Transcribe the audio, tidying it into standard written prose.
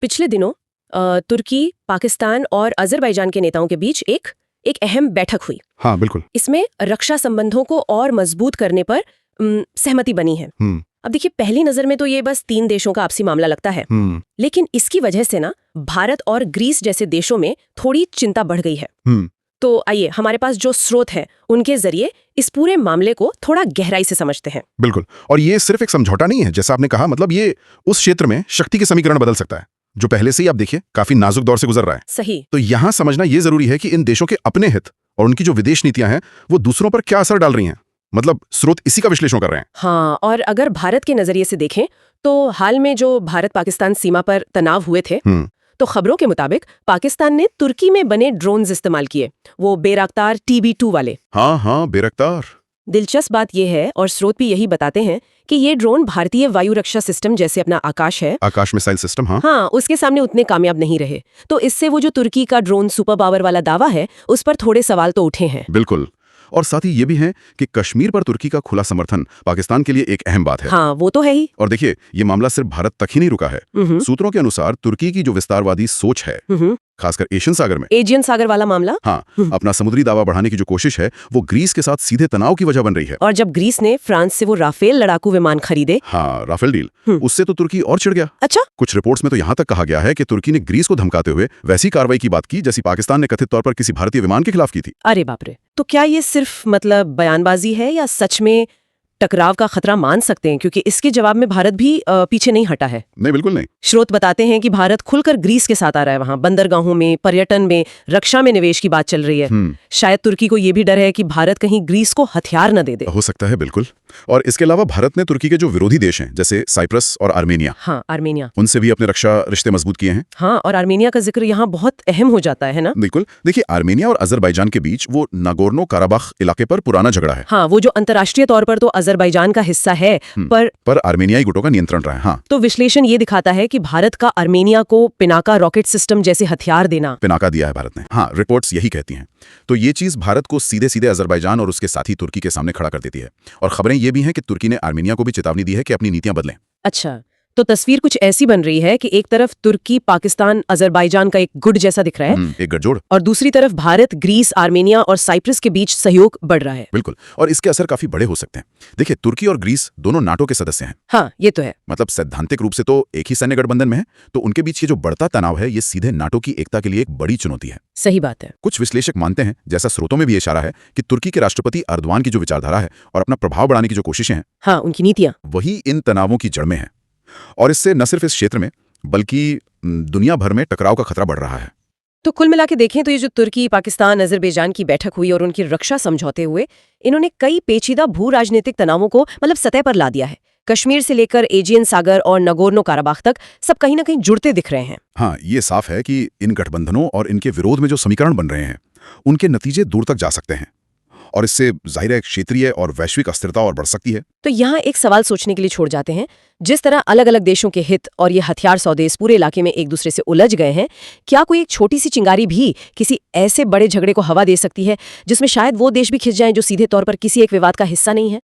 पिछले दिनों तुर्की, पाकिस्तान और अजरबैजान के नेताओं के बीच एक अहम बैठक हुई। हाँ बिल्कुल। इसमें रक्षा संबंधों को और मजबूत करने पर सहमति बनी है। अब देखिए, पहली नजर में तो ये बस 3 देशों का आपसी मामला लगता है, लेकिन इसकी वजह से ना भारत और ग्रीस जैसे देशों में थोड़ी चिंता बढ़ गई है। तो आइए हमारे पास जो स्रोत हैं उनके जरिए इस पूरे मामले को थोड़ा गहराई से समझते हैं। बिल्कुल। और ये सिर्फ एक समझौता नहीं है, जैसा आपने कहा, मतलब ये उस क्षेत्र में शक्ति के समीकरण बदल सकता है जो पहले से ही आप देखिए काफी नाजुक दौर से गुजर रहा है। सही। तो यहाँ समझना ये जरूरी है कि इन देशों के अपने हित और उनकी जो विदेश नीतियां हैं वो दूसरों पर क्या असर डाल रही हैं। मतलब स्रोत इसी का विश्लेषण कर रहे हैं। हाँ, और अगर भारत के नजरिए से देखें तो हाल में जो भारत पाकिस्तान सीमा पर तनाव हुए थे, तो खबरों के मुताबिक पाकिस्तान ने तुर्की में बने ड्रोन्स इस्तेमाल किए, वो बेरख्तार TB2 वाले। हाँ, बेरख्तार। दिलचस्प बात यह है, और स्रोत भी यही बताते हैं, कि ये ड्रोन भारतीय वायु रक्षा सिस्टम जैसे अपना आकाश मिसाइल सिस्टम, हाँ, उसके सामने उतने कामयाब नहीं रहे। तो इससे वो जो तुर्की का ड्रोन सुपर पावर वाला दावा है, उस पर थोड़े सवाल तो उठे हैं। बिल्कुल। और साथ ही ये भी है कि कश्मीर पर तुर्की का खुला समर्थन पाकिस्तान के लिए एक अहम बात है। हाँ, वो तो है ही। और देखिए, ये मामला सिर्फ भारत तक ही नहीं रुका है। सूत्रों के अनुसार तुर्की की जो विस्तारवादी सोच है, खासकर एशियन सागर वाला मामला, हाँ, अपना समुद्री दावा बढ़ाने की जो कोशिश है वो ग्रीस के साथ सीधे तनाव की वजह बन रही है। और जब ग्रीस ने फ्रांस से वो राफेल लड़ाकू विमान खरीदे, हाँ, राफेल डील, उससे तो तुर्की और चिढ़ गया। अच्छा। कुछ रिपोर्ट्स में तो यहाँ तक कहा गया है कि तुर्की ने ग्रीस को धमकाते हुए वैसी कार्रवाई की बात की जैसी पाकिस्तान ने कथित तौर पर किसी भारतीय विमान के खिलाफ की थी। अरे बाप रे। तो क्या ये सिर्फ मतलब बयानबाजी है या सच में टकराव का खतरा मान सकते हैं? क्योंकि इसके जवाब में भारत भी पीछे नहीं हटा है। नहीं, बिल्कुल नहीं। स्रोत बताते हैं कि भारत खुलकर ग्रीस के साथ आ रहा है। वहां बंदरगाहों में, पर्यटन में, रक्षा में निवेश की बात चल रही है। शायद तुर्की को यह भी डर है कि भारत कहीं ग्रीस को हथियार न दे दे। हो सकता है, बिल्कुल। और इसके अलावा भारत ने तुर्की के जो विरोधी देश हैं जैसे साइप्रस और आर्मेनिया, हाँ, आर्मेनिया, उनसे भी अपने रक्षा रिश्ते मजबूत किए हैं। हाँ, और आर्मेनिया का जिक्र यहाँ बहुत अहम हो जाता है ना। बिल्कुल। देखिए, आर्मेनिया और अजरबैजान के बीच वो नागोर्नो काराबाख इलाके पर पुराना झगड़ा है। हाँ, वो जो अंतर्राष्ट्रीय तौर पर तो अजरबैजान का हिस्सा है, पर आर्मेनियाई गुटों का नियंत्रण रहा है। हाँ। तो विश्लेषण ये दिखाता है कि भारत का आर्मेनिया को पिनाका रॉकेट सिस्टम जैसे हथियार देना, पिनाका दिया है भारत ने। हाँ, रिपोर्ट्स यही कहती हैं। तो ये चीज भारत को सीधे सीधे अजरबैजान और उसके साथी तुर्की के सामने खड़ा कर देती है। और खबरें ये भी हैं कि तुर्की ने आर्मेनिया को भी चेतावनी दी है कि अपनी नीतियां बदलें। अच्छा, तो तस्वीर कुछ ऐसी बन रही है कि एक तरफ तुर्की, पाकिस्तान, अजरबैजान का एक गुट जैसा दिख रहा है, एक गठजोड़, और दूसरी तरफ भारत, ग्रीस, आर्मेनिया और साइप्रस के बीच सहयोग बढ़ रहा है। बिल्कुल। और इसके असर काफी बड़े हो सकते हैं। देखिए, तुर्की और ग्रीस दोनों नाटो के सदस्य हैं। हाँ, ये तो है। मतलब सैद्धांतिक रूप से तो एक ही सैन्य गठबंधन में है, तो उनके बीच ये जो बढ़ता तनाव है ये सीधे नाटो की एकता के लिए एक बड़ी चुनौती है। सही बात है। कुछ विश्लेषक मानते हैं, जैसा स्रोतों में भी इशारा है, कि तुर्की के राष्ट्रपति अर्दवान की जो विचारधारा है और अपना प्रभाव बढ़ाने की जो कोशिशें हैं, हाँ, उनकी नीतियां, वही इन तनावों की जड़ में है। और इससे न सिर्फ इस क्षेत्र में बल्कि दुनिया भर में टकराव का खतरा बढ़ रहा है। तो कुल मिला के देखें तो ये जो तुर्की, पाकिस्तान, अजरबैजान की बैठक हुई और उनकी रक्षा समझौते हुए, इन्होंने कई पेचीदा भू राजनीतिक तनावों को मतलब सतह पर ला दिया है। कश्मीर से लेकर एजियन सागर और नगोर्नो काराबाख तक सब कहीं ना कहीं जुड़ते दिख रहे हैं। हाँ, ये साफ है कि इन गठबंधनों और इनके विरोध में जो समीकरण बन रहे हैं उनके नतीजे दूर तक जा सकते हैं, और इससे जाहिर है क्षेत्रीय और वैश्विक अस्थिरता और बढ़ सकती है। तो यहाँ एक सवाल सोचने के लिए छोड़ जाते हैं। जिस तरह अलग अलग देशों के हित और ये हथियार सौदे इस पूरे इलाके में एक दूसरे से उलझ गए हैं, क्या कोई एक छोटी सी चिंगारी भी किसी ऐसे बड़े झगड़े को हवा दे सकती है जिसमें शायद वो देश भी खिंच जाएं जो सीधे तौर पर किसी एक विवाद का हिस्सा नहीं है?